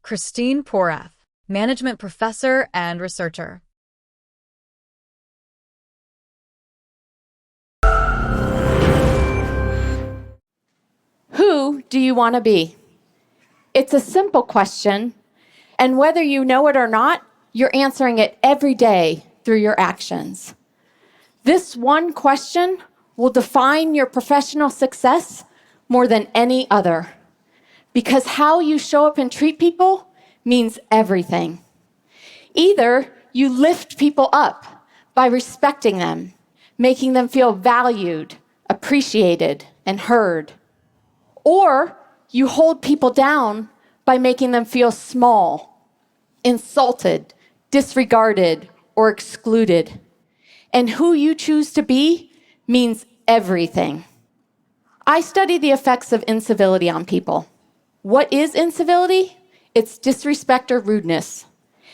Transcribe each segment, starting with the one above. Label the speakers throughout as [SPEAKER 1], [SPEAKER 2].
[SPEAKER 1] Christine Porath, management professor and researcher.
[SPEAKER 2] Who do you want to be? It's a simple question, and whether you know it or not, you're answering it every day through your actions. This one question will define your professional success more than any other, because how you show up and treat people means everything. Either you lift people up by respecting them, making them feel valued, appreciated, and heard, or you hold people down by making them feel small, insulted, disregarded, or excluded. And who you choose to be means everything. I study the effects of incivility on people. What is incivility? It's disrespect or rudeness.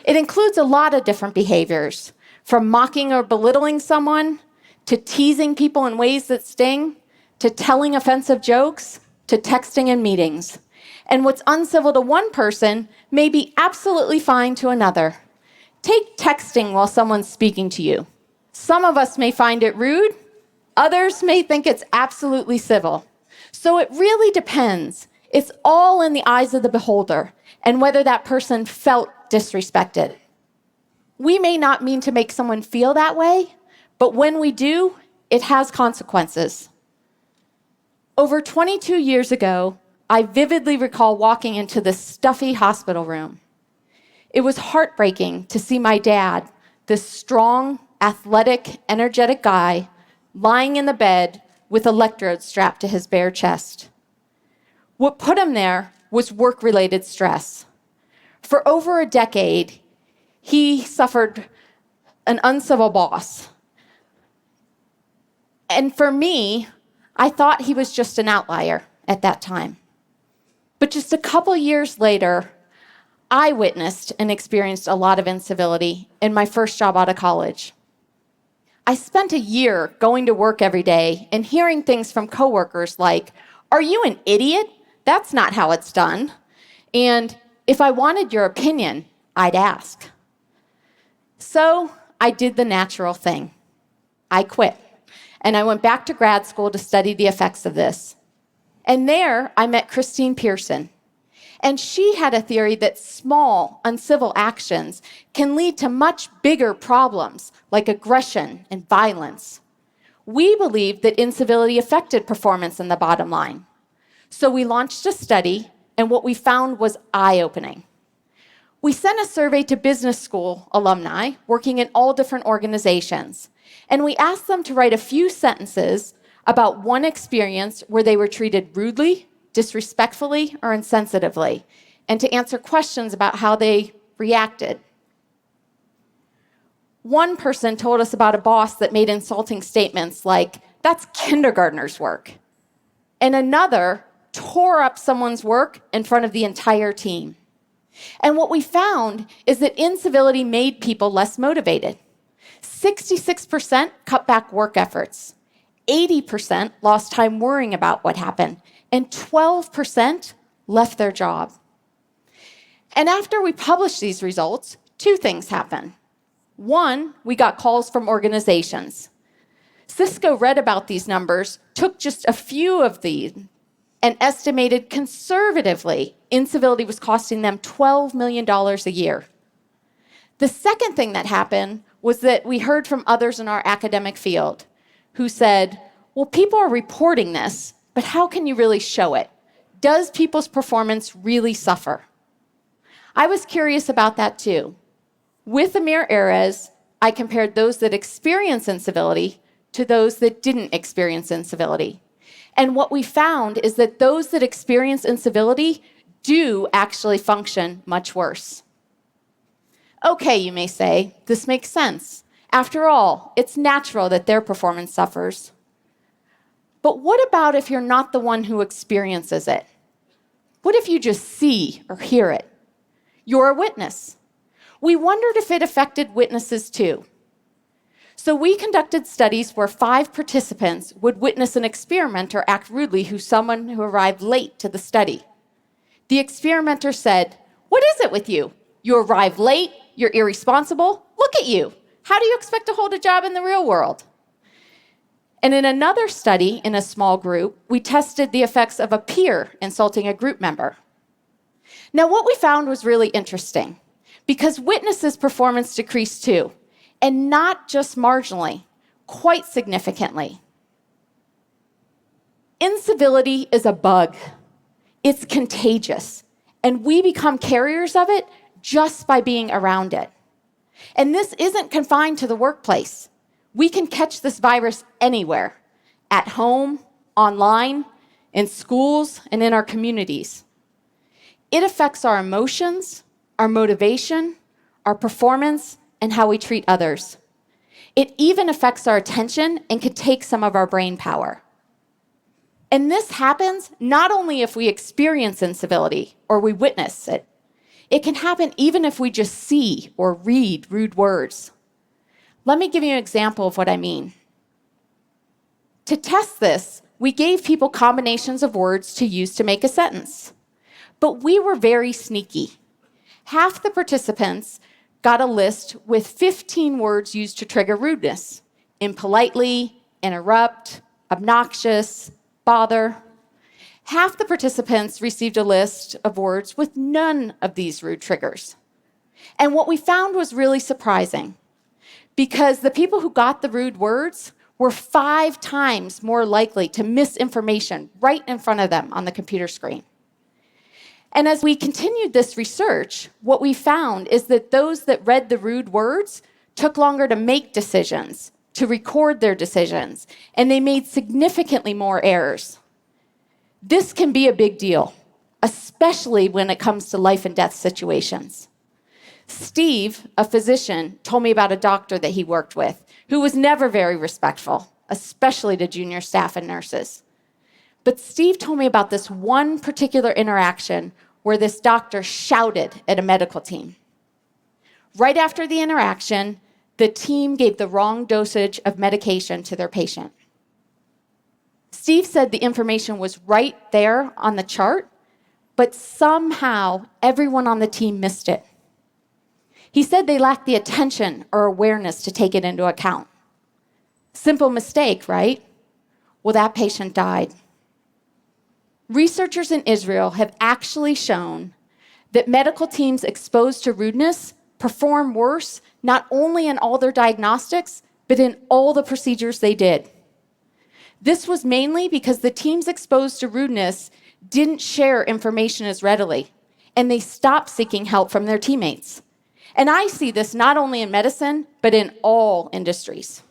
[SPEAKER 2] It includes a lot of different behaviors, from mocking or belittling someone, to teasing people in ways that sting, to telling offensive jokes, to texting in meetings. And what's uncivil to one person may be absolutely fine to another. Take texting while someone's speaking to you. Some of us may find it rude, others may think it's absolutely civil. So it really depends. It's all in the eyes of the beholder and whether that person felt disrespected. We may not mean to make someone feel that way, but when we do, it has consequences. Over 22 years ago, I vividly recall walking into this stuffy hospital room. It was heartbreaking to see my dad, this strong, athletic, energetic guy, lying in the bed with electrodes strapped to his bare chest. What put him there was work-related stress. For over a decade, he suffered an uncivil boss. And for me, I thought he was just an outlier at that time. But just a couple years later, I witnessed and experienced a lot of incivility in my first job out of college. I spent a year going to work every day and hearing things from coworkers like, "Are you an idiot? That's not how it's done." And if I wanted your opinion, I'd ask. So I did the natural thing. I quit. And I went back to grad school to study the effects of this. And there I met Christine Pearson. And she had a theory that small, uncivil actions can lead to much bigger problems like aggression and violence. We believed that incivility affected performance in the bottom line. So we launched a study, and what we found was eye-opening. We sent a survey to business school alumni working in all different organizations, and we asked them to write a few sentences about one experience where they were treated rudely, disrespectfully, or insensitively, and to answer questions about how they reacted. One person told us about a boss that made insulting statements like, "That's kindergartner's work." And another tore up someone's work in front of the entire team. And what we found is that incivility made people less motivated. 66% cut back work efforts. 80% lost time worrying about what happened, and 12% left their job. And after we published these results, two things happened. One, we got calls from organizations. Cisco read about these numbers, took just a few of these, and estimated conservatively incivility was costing them $12 million a year. The second thing that happened was that we heard from others in our academic field who said, "Well, people are reporting this, but how can you really show it? Does people's performance really suffer?" I was curious about that too. With Amir Erez, I compared those that experience incivility to those that didn't experience incivility. And what we found is that those that experience incivility do actually function much worse. Okay, you may say, this makes sense. After all, it's natural that their performance suffers. But what about if you're not the one who experiences it? What if you just see or hear it? You're a witness. We wondered if it affected witnesses too. So we conducted studies where 5 participants would witness an experimenter act rudely to someone who arrived late to the study. The experimenter said, What is it with you? You arrive late, you're irresponsible. Look at you. How do you expect to hold a job in the real world? And in another study in a small group, we tested the effects of a peer insulting a group member. Now, what we found was really interesting because witnesses' performance decreased too, and not just marginally, quite significantly. Incivility is a bug. It's contagious, and we become carriers of it just by being around it. And this isn't confined to the workplace. We can catch this virus anywhere, at home, online, in schools, and in our communities. It affects our emotions, our motivation, our performance, and how we treat others. It even affects our attention and can take some of our brain power. And this happens not only if we experience incivility or we witness it. It can happen even if we just see or read rude words. Let me give you an example of what I mean. To test this, we gave people combinations of words to use to make a sentence. But we were very sneaky. Half the participants got a list with 15 words used to trigger rudeness: impolitely, interrupt, obnoxious, bother. Half the participants received a list of words with none of these rude triggers. And what we found was really surprising, because the people who got the rude words were 5 times more likely to miss information right in front of them on the computer screen. And as we continued this research, what we found is that those that read the rude words took longer to make decisions, to record their decisions, and they made significantly more errors. This can be a big deal, especially when it comes to life and death situations. Steve, a physician, told me about a doctor that he worked with who was never very respectful, especially to junior staff and nurses. But Steve told me about this one particular interaction where this doctor shouted at a medical team. Right after the interaction, the team gave the wrong dosage of medication to their patient. Steve said the information was right there on the chart, but somehow everyone on the team missed it. He said they lacked the attention or awareness to take it into account. Simple mistake, right? Well, that patient died. Researchers in Israel have actually shown that medical teams exposed to rudeness perform worse not only in all their diagnostics, but in all the procedures they did. This was mainly because the teams exposed to rudeness didn't share information as readily, and they stopped seeking help from their teammates. And I see this not only in medicine, but in all industries.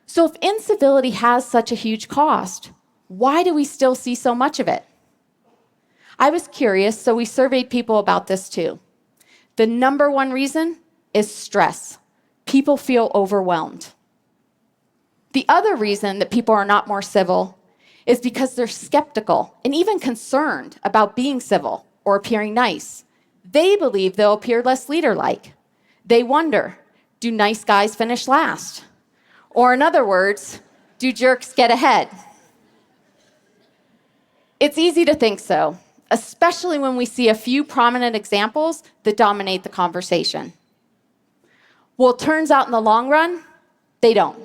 [SPEAKER 2] So if incivility has such a huge cost, why do we still see so much of it? I was curious, so we surveyed people about this too. The number one reason is stress. People feel overwhelmed. The other reason that people are not more civil is because they're skeptical and even concerned about being civil or appearing nice. They believe they'll appear less leader-like. They wonder, do nice guys finish last? Or in other words, do jerks get ahead? It's easy to think so, especially when we see a few prominent examples that dominate the conversation. Well, it turns out in the long run, they don't.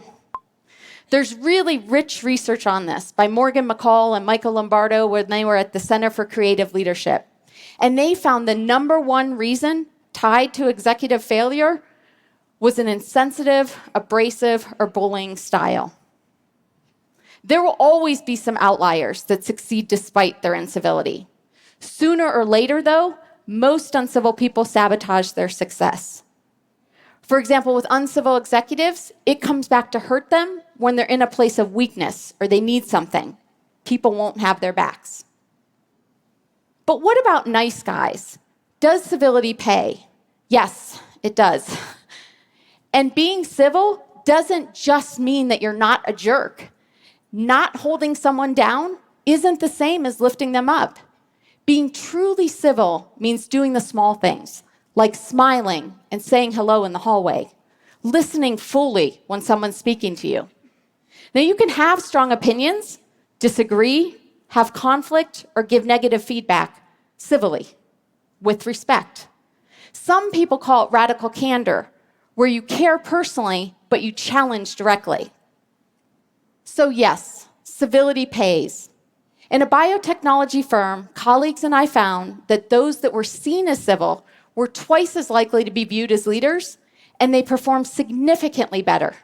[SPEAKER 2] There's really rich research on this by Morgan McCall and Michael Lombardo when they were at the Center for Creative Leadership. And they found the number one reason tied to executive failure was an insensitive, abrasive, or bullying style. There will always be some outliers that succeed despite their incivility. Sooner or later, though, most uncivil people sabotage their success. For example, with uncivil executives, it comes back to hurt them when they're in a place of weakness or they need something. People won't have their backs. But what about nice guys? Does civility pay? Yes, it does. And being civil doesn't just mean that you're not a jerk. Not holding someone down isn't the same as lifting them up. Being truly civil means doing the small things, like smiling and saying hello in the hallway, listening fully when someone's speaking to you. Now, you can have strong opinions, disagree, have conflict, or give negative feedback civilly. with respect. Some people call it radical candor, where you care personally, but you challenge directly. So yes, civility pays. In a biotechnology firm, colleagues and I found that those that were seen as civil were twice as likely to be viewed as leaders, and they performed significantly better.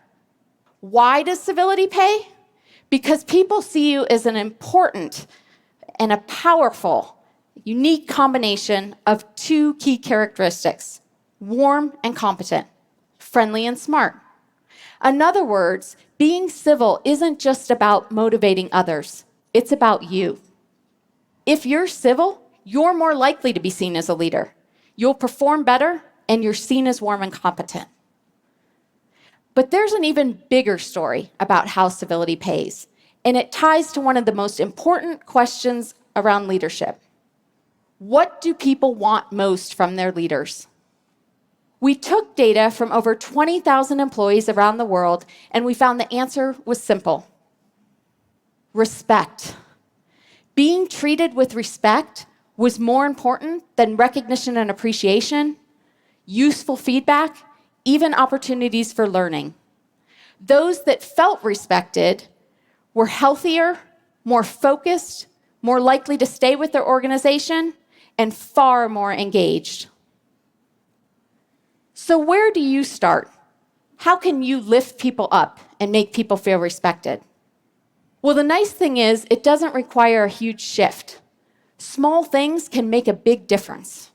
[SPEAKER 2] Why does civility pay? Because people see you as an important and a powerful, unique combination of two key characteristics: warm and competent, friendly and smart. In other words, being civil isn't just about motivating others, it's about you. If you're civil, you're more likely to be seen as a leader. You'll perform better, and you're seen as warm and competent. But there's an even bigger story about how civility pays, and it ties to one of the most important questions around leadership. What do people want most from their leaders? We took data from over 20,000 employees around the world, and we found the answer was simple: respect. Being treated with respect was more important than recognition and appreciation, useful feedback, even opportunities for learning. Those that felt respected were healthier, more focused, more likely to stay with their organization, and far more engaged. So where do you start? How can you lift people up and make people feel respected? Well, the nice thing is it doesn't require a huge shift. Small things can make a big difference.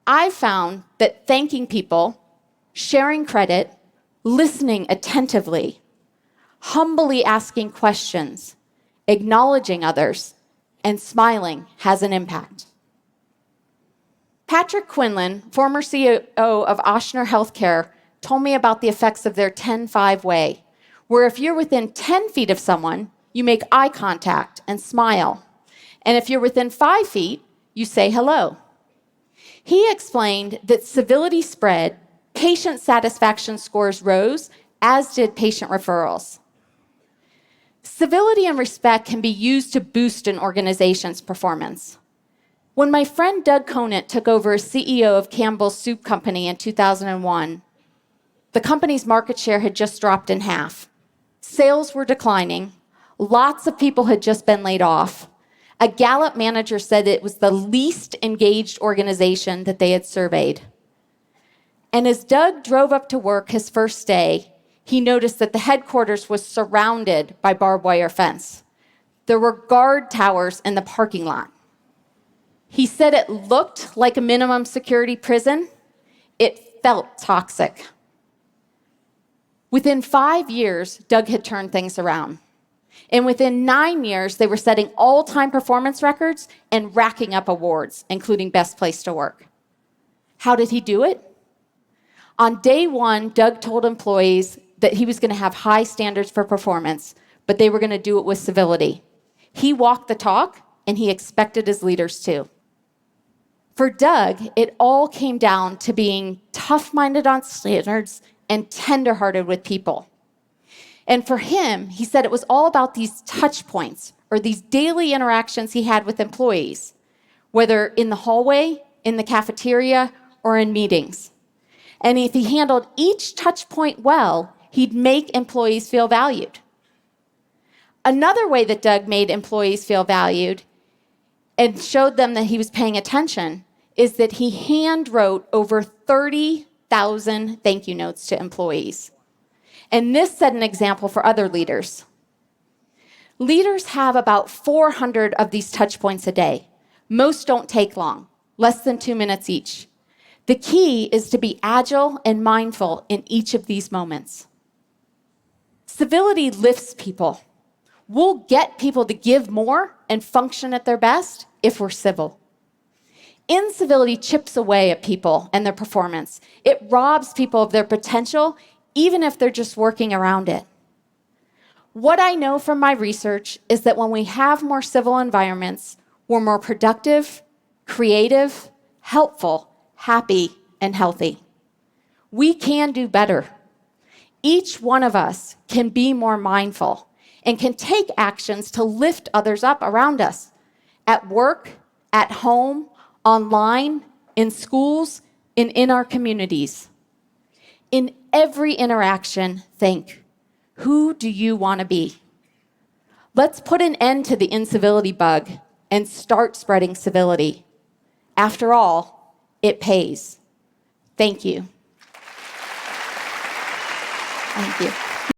[SPEAKER 2] I've found that thanking people, sharing credit, listening attentively, humbly asking questions, acknowledging others, and smiling has an impact. Patrick Quinlan, former CEO of Ochsner Healthcare, told me about the effects of their 10-5 way, where if you're within 10 feet of someone, you make eye contact and smile. And if you're within 5 feet, you say hello. He explained that civility spread, patient satisfaction scores rose, as did patient referrals. Civility and respect can be used to boost an organization's performance. When my friend Doug Conant took over as CEO of Campbell's Soup Company in 2001, the company's market share had just dropped in half. Sales were declining. Lots of people had just been laid off. A Gallup manager said it was the least engaged organization that they had surveyed. And as Doug drove up to work his first day, he noticed that the headquarters was surrounded by barbed wire fence. There were guard towers in the parking lot. He said it looked like a minimum security prison. It felt toxic. Within 5 years, Doug had turned things around. And within 9 years, they were setting all-time performance records and racking up awards, including Best Place to Work. How did he do it? On day one, Doug told employees that he was going to have high standards for performance, but they were going to do it with civility. He walked the talk, and he expected his leaders to. For Doug, it all came down to being tough-minded on standards and tender-hearted with people. And for him, he said it was all about these touch points or these daily interactions he had with employees, whether in the hallway, in the cafeteria, or in meetings. And if he handled each touch point well, he'd make employees feel valued. Another way that Doug made employees feel valued and showed them that he was paying attention is that he hand wrote over 30,000 thank you notes to employees. And this set an example for other leaders. Leaders have about 400 of these touch points a day. Most don't take long, less than 2 minutes each. The key is to be agile and mindful in each of these moments. Civility lifts people. We'll get people to give more and function at their best if we're civil. Incivility chips away at people and their performance. It robs people of their potential, even if they're just working around it. What I know from my research is that when we have more civil environments, we're more productive, creative, helpful, happy, and healthy. We can do better. Each one of us can be more mindful and can take actions to lift others up around us, at work, at home, online, in schools, and in our communities. In every interaction, think, who do you want to be? Let's put an end to the incivility bug and start spreading civility. After all, it pays. Thank you. Thank you.